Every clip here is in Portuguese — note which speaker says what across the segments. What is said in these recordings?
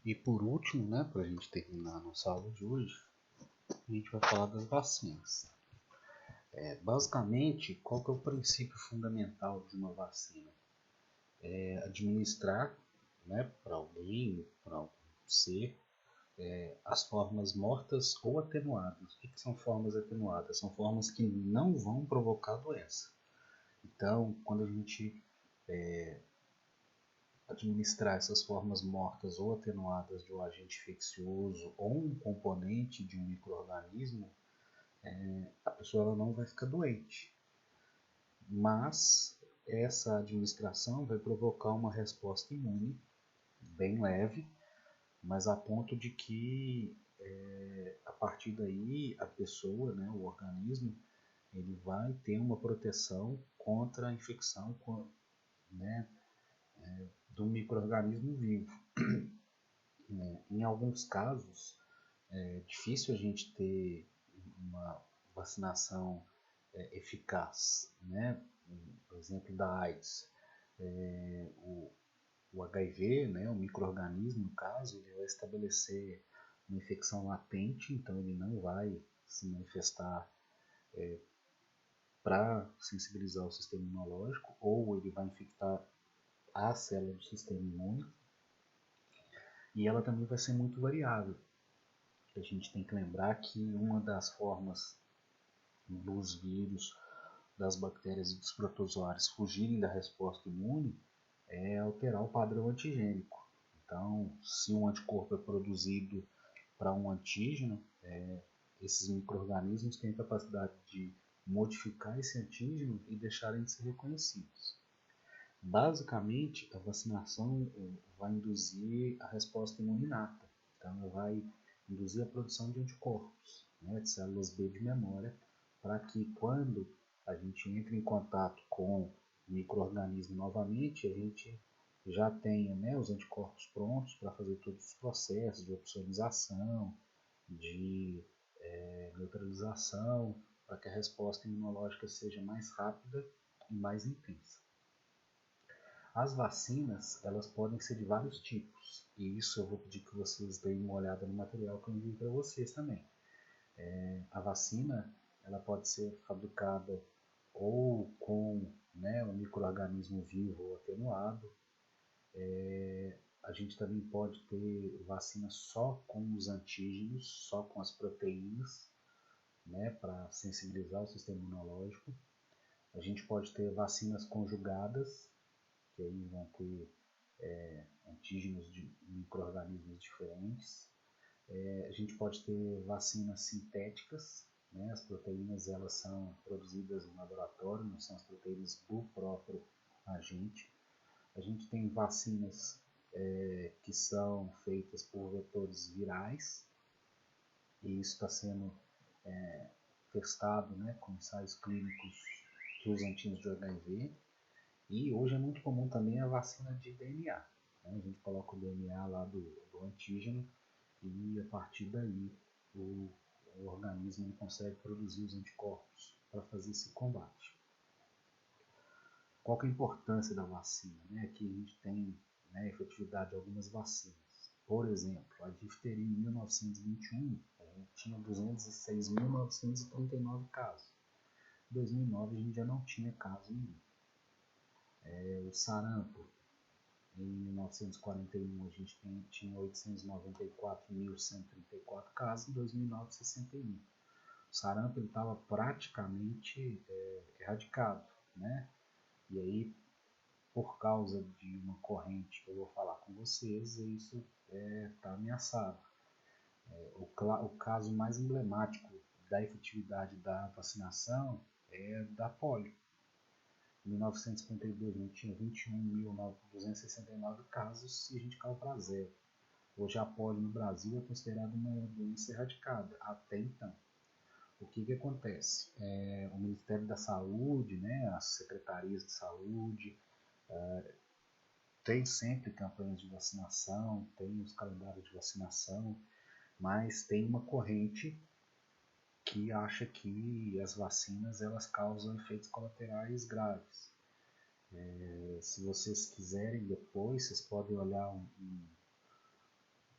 Speaker 1: E por último, né, para a gente terminar a nossa aula de hoje, a gente vai falar das vacinas. Basicamente, qual que é o princípio fundamental de uma vacina? É administrar, né, para alguém, para algum ser, as formas mortas ou atenuadas. O que são formas atenuadas? São formas que não vão provocar doença. Então, quando a gente administrar essas formas mortas ou atenuadas de um agente infeccioso ou um componente de um micro-organismo, a pessoa ela não vai ficar doente. Mas essa administração vai provocar uma resposta imune bem leve, mas a ponto de que a partir daí a pessoa, né, o organismo, ele vai ter uma proteção contra a infecção, né, do micro-organismo vivo. Em alguns casos, é difícil a gente ter uma vacinação eficaz, né? Por exemplo, da AIDS. O HIV, né, o micro-organismo, no caso, ele vai estabelecer uma infecção latente, então ele não vai se manifestar para sensibilizar o sistema imunológico, ou ele vai infectar a célula do sistema imune, e ela também vai ser muito variável. A gente tem que lembrar que uma das formas dos vírus, das bactérias e dos protozoários fugirem da resposta imune é alterar o padrão antigênico. Então, se um anticorpo é produzido para um antígeno, esses micro-organismos têm a capacidade de modificar esse antígeno e deixarem de ser reconhecidos. Basicamente, a vacinação vai induzir a resposta imune inata. Então, ela vai induzir a produção de anticorpos, né, de células B de memória, para que quando a gente entre em contato com o micro-organismo novamente, a gente já tenha, né, os anticorpos prontos para fazer todos os processos de opsonização, de neutralização, para que a resposta imunológica seja mais rápida e mais intensa. As vacinas, elas podem ser de vários tipos, e isso eu vou pedir que vocês deem uma olhada no material que eu envio para vocês também. A vacina, ela pode ser fabricada ou com, né, um micro-organismo vivo ou atenuado. A gente também pode ter vacina só com os antígenos, só com as proteínas, né, para sensibilizar o sistema imunológico. A gente pode ter vacinas conjugadas, que aí vão ter antígenos de micro-organismos diferentes. A gente pode ter vacinas sintéticas, né? As proteínas elas são produzidas no laboratório, não são as proteínas do próprio agente. A gente tem vacinas que são feitas por vetores virais, e isso está sendo testado, né, com ensaios clínicos dos antígenos de HIV. E hoje é muito comum também a vacina de DNA. Né? A gente coloca o DNA lá do antígeno e a partir daí o organismo consegue produzir os anticorpos para fazer esse combate. Qual que é a importância da vacina? Né? Aqui a gente tem, né, a efetividade de algumas vacinas. Por exemplo, a difteria em 1921 a gente tinha 206.939 casos. Em 2009 a gente já não tinha caso nenhum. O sarampo, em 1941 a gente tinha 894.134 casos, em 2009 61. O sarampo estava praticamente erradicado, né? E aí, por causa de uma corrente que eu vou falar com vocês, isso está ameaçado. O caso mais emblemático da efetividade da vacinação é da polio. Em 1952 a gente tinha 21.269 casos e a gente caiu para zero. Hoje a polio no Brasil é considerada uma doença erradicada, até então. O que acontece? O Ministério da Saúde, né, as secretarias de saúde, tem sempre campanhas de vacinação, tem os calendários de vacinação, mas tem uma corrente que acha que as vacinas elas causam efeitos colaterais graves. Se vocês quiserem depois, vocês podem olhar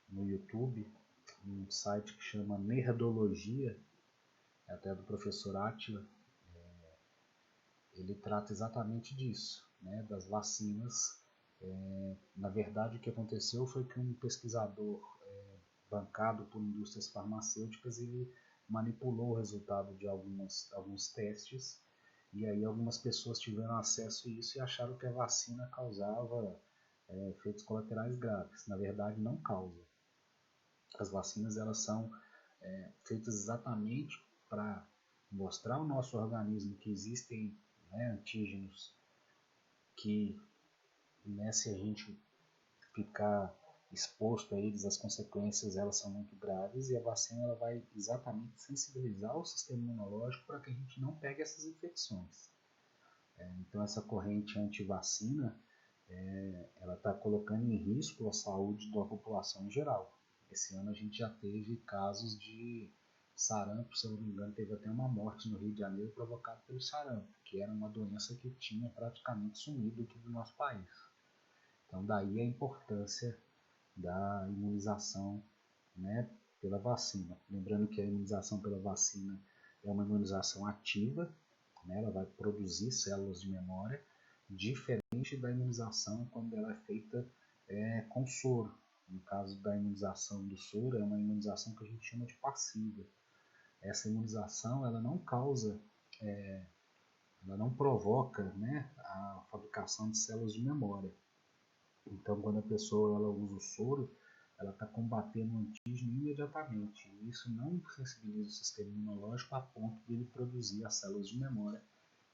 Speaker 1: no YouTube um site que chama Nerdologia, até do professor Átila. Ele trata exatamente disso, né, das vacinas. Na verdade, o que aconteceu foi que um pesquisador bancado por indústrias farmacêuticas, ele manipulou o resultado de alguns testes, e aí algumas pessoas tiveram acesso a isso e acharam que a vacina causava efeitos colaterais graves. Na verdade, não causa. As vacinas, elas são feitas exatamente para mostrar ao nosso organismo que existem, né, antígenos que, né, se a gente ficar exposto a eles, as consequências elas são muito graves, e a vacina ela vai exatamente sensibilizar o sistema imunológico para que a gente não pegue essas infecções. Então essa corrente anti-vacina, ela está colocando em risco a saúde da população em geral. Esse ano a gente já teve casos de sarampo, se eu não me engano, teve até uma morte no Rio de Janeiro provocada pelo sarampo, que era uma doença que tinha praticamente sumido aqui do nosso país. Então daí a importância da imunização, né, pela vacina. Lembrando que a imunização pela vacina é uma imunização ativa, né, ela vai produzir células de memória, diferente da imunização quando ela é feita com soro. No caso da imunização do soro, é uma imunização que a gente chama de passiva. Essa imunização ela não causa, ela não provoca, né, a fabricação de células de memória. Então, quando a pessoa ela usa o soro, ela está combatendo o antígeno imediatamente. E isso não sensibiliza o sistema imunológico a ponto de ele produzir as células de memória.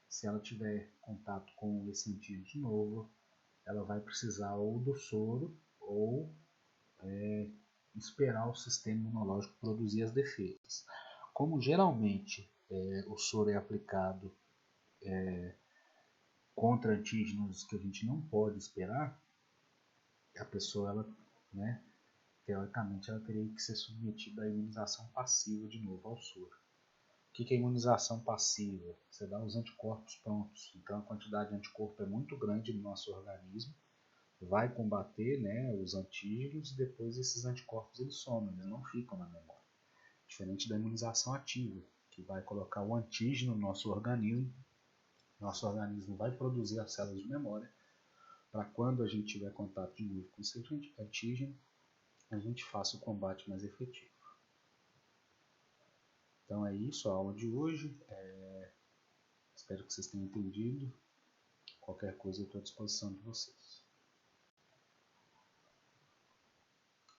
Speaker 1: Se ela tiver contato com esse antígeno de novo, ela vai precisar ou do soro ou esperar o sistema imunológico produzir as defesas. Como geralmente o soro é aplicado contra antígenos que a gente não pode esperar, a pessoa, ela, né, teoricamente, ela teria que ser submetida à imunização passiva de novo ao soro. O que é imunização passiva? Você dá os anticorpos prontos, então a quantidade de anticorpo é muito grande no nosso organismo, vai combater, né, os antígenos, e depois esses anticorpos eles somem, eles não ficam na memória. Diferente da imunização ativa, que vai colocar o antígeno no nosso organismo vai produzir as células de memória, para quando a gente tiver contato de novo com esse antígeno, a gente faça o combate mais efetivo. Então é isso, a aula de hoje. Espero que vocês tenham entendido. Qualquer coisa eu estou à disposição de vocês.